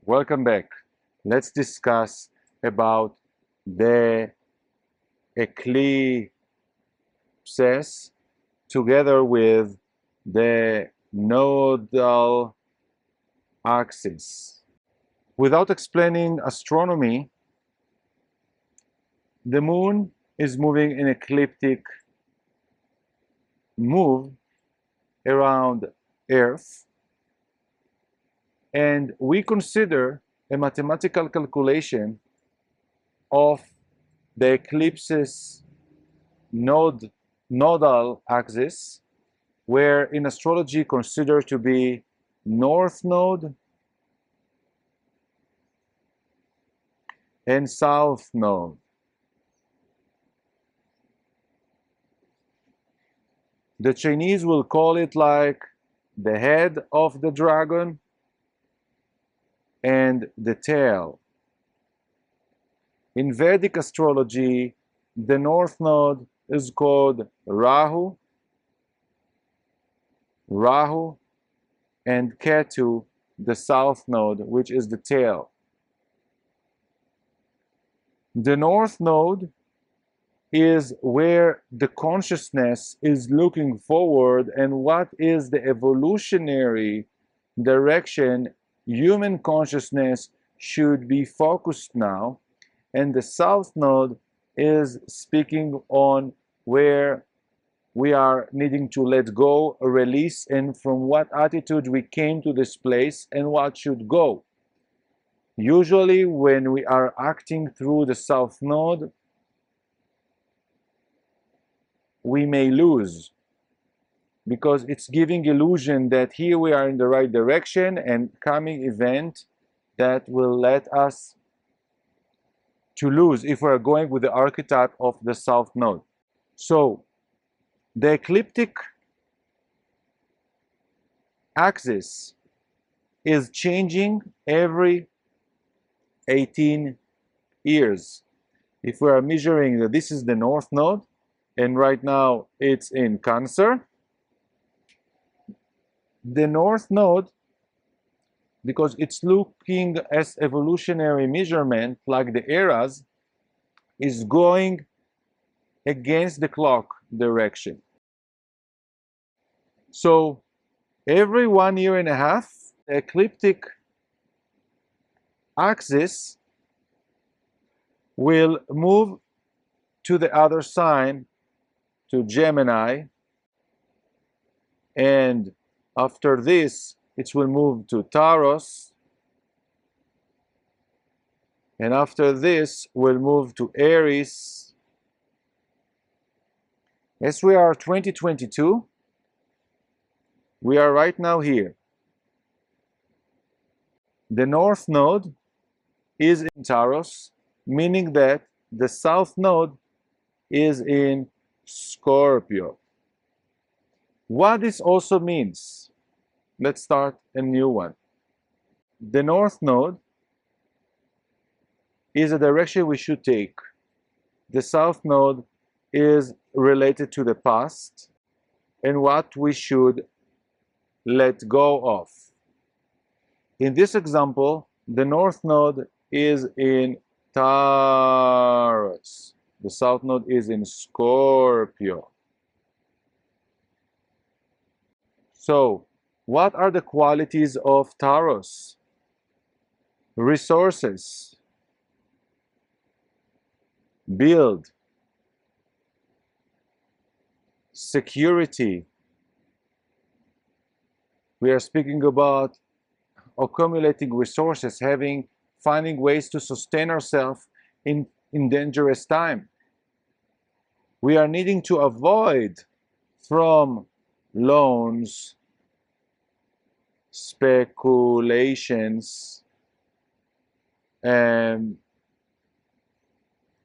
Welcome back. Let's discuss about the eclipses together with the nodal axis. Without explaining astronomy, the moon is moving in ecliptic move around Earth, and we consider a mathematical calculation of the eclipse's nodal axis, where in astrology considered to be north node and south node. The Chinese will call it like the head of the dragon and the tail. In Vedic astrology, the north node is called Rahu, and Ketu, the south node, which is the tail. The north node is where the consciousness is looking forward and what is the evolutionary direction human consciousness should be focused now. And the south node is speaking on where we are needing to let go, release, and from what attitude we came to this place and what should go. Usually when we are acting through the south node, we may lose because it's giving illusion that here we are in the right direction and coming event that will let us to lose if we're going with the archetype of the south node. So the ecliptic axis is changing every 18 years. If we are measuring that this is the north node, and right now it's in Cancer, the north node, because it's looking as evolutionary measurement like the eras, is going against the clock direction. So every 1.5 years, the ecliptic axis will move to the other sign, to Gemini, and after this it will move to Taurus, and after this will move to Aries. As we are 2022, we are right now here. The north node is in Taurus, meaning that the south node is in Scorpio. What this also means, let's start a new one. The north node is a direction we should take. The south node is related to the past and what we should let go of. In this example, the north node is in Taurus. The south node is in Scorpio. So, what are the qualities of Taurus? Resources, build, security. We are speaking about accumulating resources, finding ways to sustain ourselves in dangerous time. We are needing to avoid from loans, speculations, and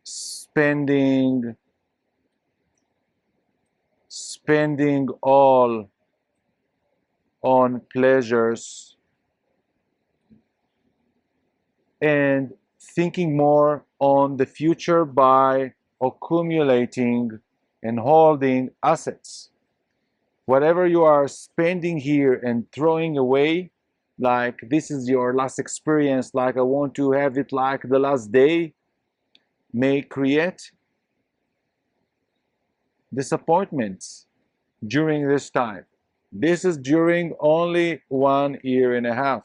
spending all on pleasures and thinking more on the future by accumulating and holding assets. Whatever you are spending here and throwing away like this is your last experience, like I want to have it like the last day, may create disappointments during this time. This is during only 1.5 years.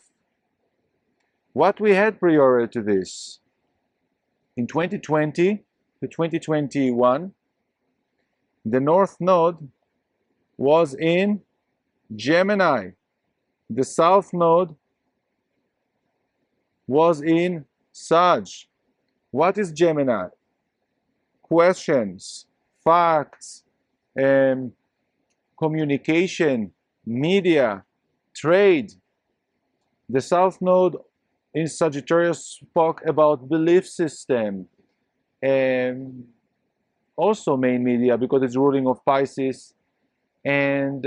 What we had prior to this, in 2020 to 2021, the North Node was in Gemini. The South Node was in Sag. What is Gemini? Questions, facts, communication, media, trade. The South Node in Sagittarius spoke about belief system, and also main media because it's ruling of Pisces, and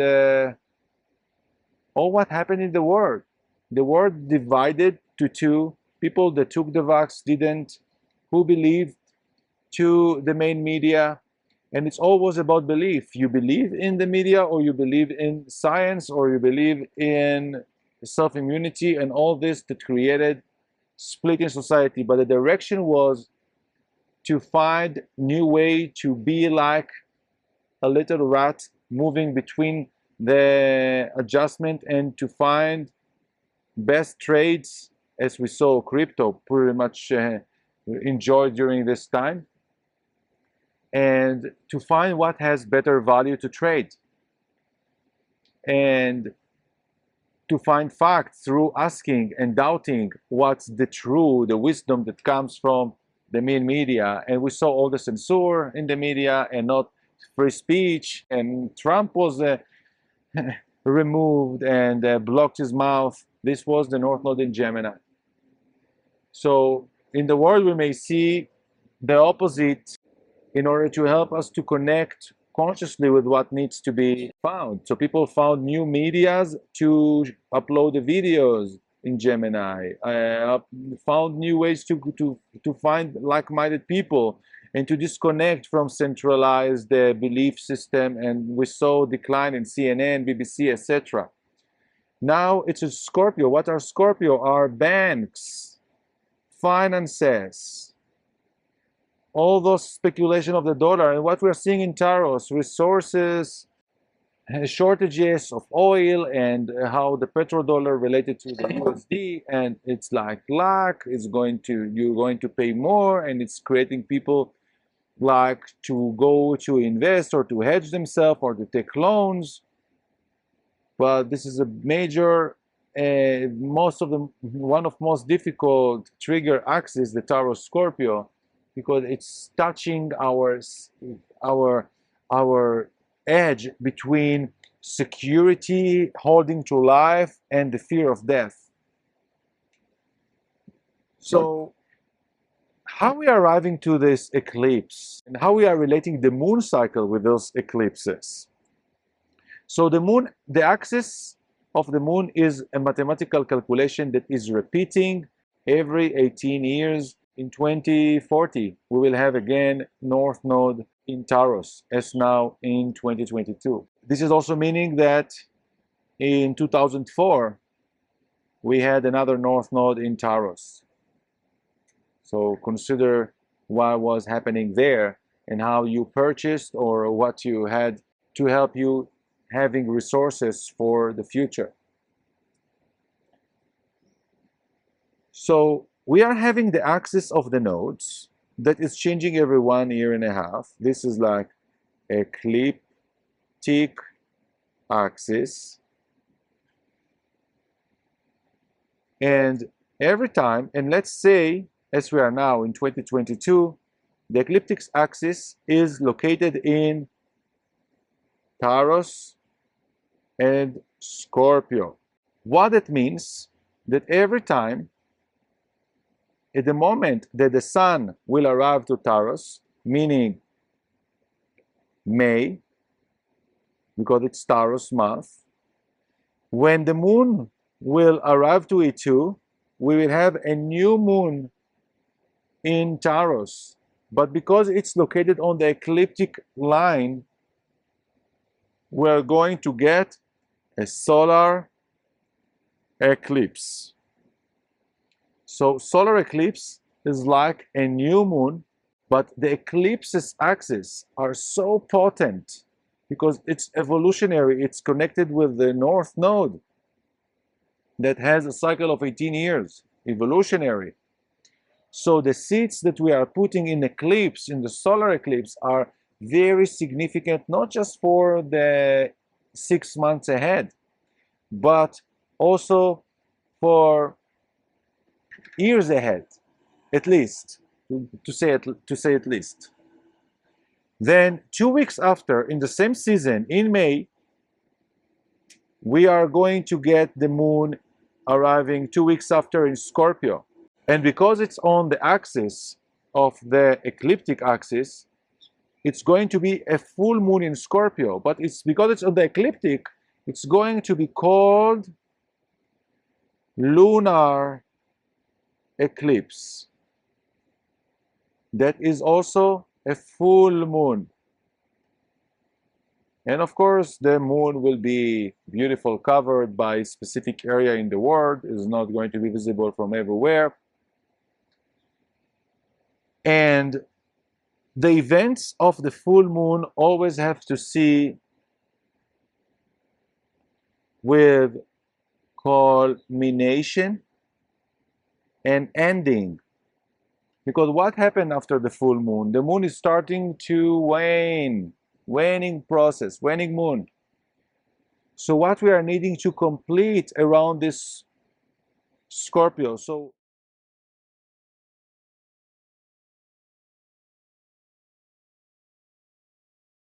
all what happened in the world. The world divided to two: people that took the vax, didn't, who believed to the main media. And it's always about belief. You believe in the media, or you believe in science, or you believe in self-immunity, and all this that created split in society. But the direction was to find new way to be like a little rat moving between the adjustment, and to find best trades, as we saw crypto pretty much enjoyed during this time, and to find what has better value to trade, and to find facts through asking and doubting what's the wisdom that comes from the main media. And we saw all the censor in the media and not free speech, and Trump was removed and blocked his mouth. This was the North Node in Gemini. So in the world we may see the opposite in order to help us to connect consciously with what needs to be found. So people found new medias to upload the videos in Gemini, found new ways to find like-minded people and to disconnect from centralized belief system. And we saw decline in CNN, BBC, etc. Now it's a Scorpio. What are Scorpio? Are banks, finances, all those speculation of the dollar. And what we're seeing in Taros, resources, shortages of oil, and how the petrodollar related to the USD, and it's like luck is you're going to pay more, and it's creating people like to go to invest or to hedge themselves or to take loans. But this is a major one of most difficult trigger axis, the Taros Scorpio, because it's touching our edge between security, holding to life, and the fear of death. So how we are arriving to this eclipse, and how we are relating the moon cycle with those eclipses. So the moon, the axis of the moon is a mathematical calculation that is repeating every 18 years. In 2040, we will have again North Node in Taurus, as now in 2022. This is also meaning that in 2004, we had another North Node in Taurus. So consider what was happening there and how you purchased or what you had to help you having resources for the future. So we are having the axis of the nodes that is changing every 1.5 years. This is like ecliptic axis. And every time, and let's say, as we are now in 2022, the ecliptic axis is located in Taurus and Scorpio. What it means that every time, at the moment that the sun will arrive to Taurus, meaning May, because it's Taurus month, when the moon will arrive to it too, we will have a new moon in Taurus. But because it's located on the ecliptic line, we're going to get a solar eclipse. So solar eclipse is like a new moon, but the eclipses axis are so potent because it's evolutionary. It's connected with the north node that has a cycle of 18 years, evolutionary. So the seeds that we are putting in eclipse, in the solar eclipse, are very significant, not just for the 6 months ahead, but also for years ahead, at least, to say at least. Then 2 weeks after, in the same season, in May, we are going to get the moon arriving 2 weeks after in Scorpio. And because it's on the axis of the ecliptic axis, it's going to be a full moon in Scorpio. But it's because it's on the ecliptic, it's going to be called Lunar Eclipse. That is also a full moon. And of course, the moon will be beautiful, covered by a specific area in the world. It is not going to be visible from everywhere. And the events of the full moon always have to see with culmination and ending. Because what happened after the full moon? The moon is starting to wane, waning process, waning moon. So what we are needing to complete around this Scorpio. So